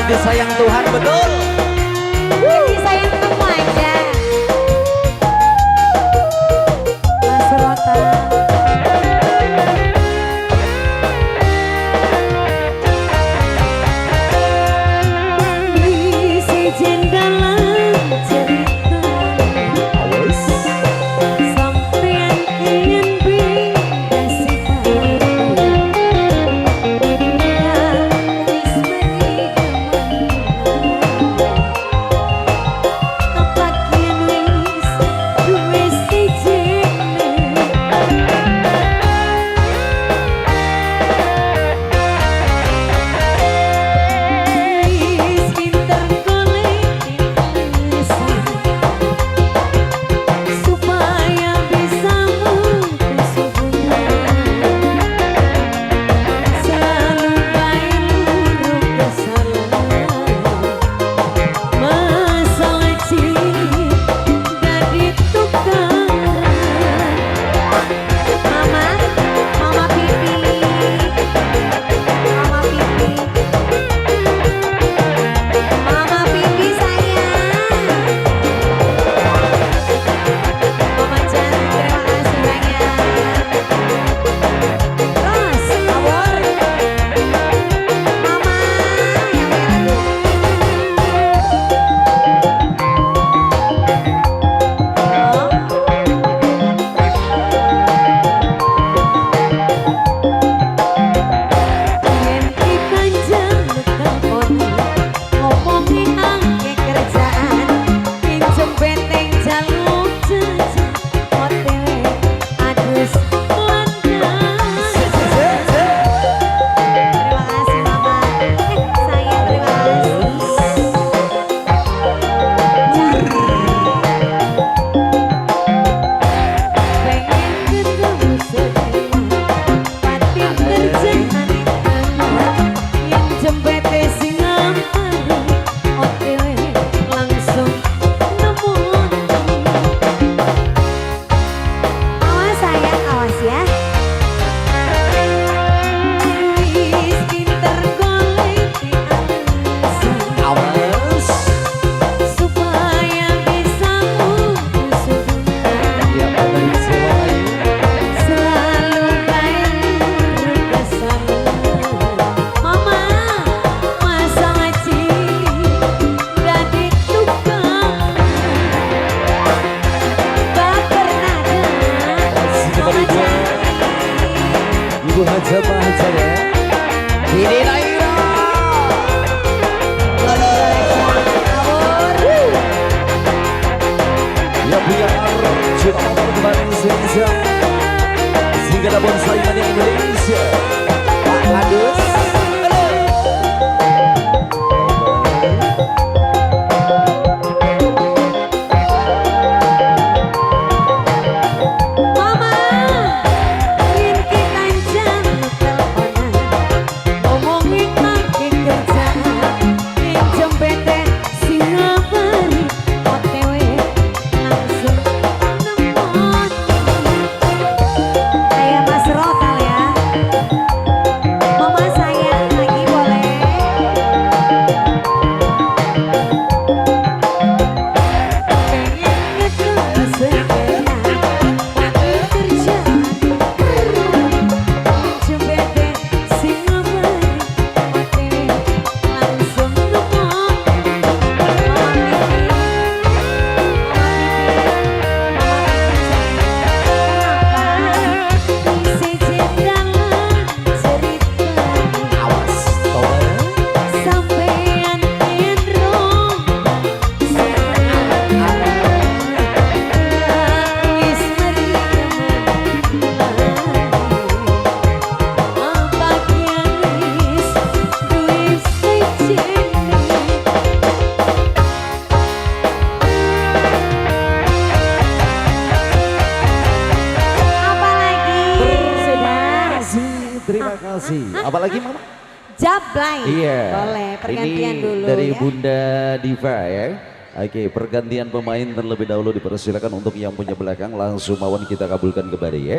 disayang Tuhan betul. Disayang kamu aja. Mas Rota. Ibu Haja Haja ya. Ini Naira. Ya punya Arjuna kembali Indonesia. Singgah bonsai mania Indonesia. Pak Adus. Terima kasih. Apalagi Mama? Jablay. Iya. Boleh, pergantian ini dulu dari ya. Bunda Diva ya. Oke, pergantian pemain terlebih dahulu dipersilakan untuk yang punya belakang langsung mawon kita kabulkan kembali ya.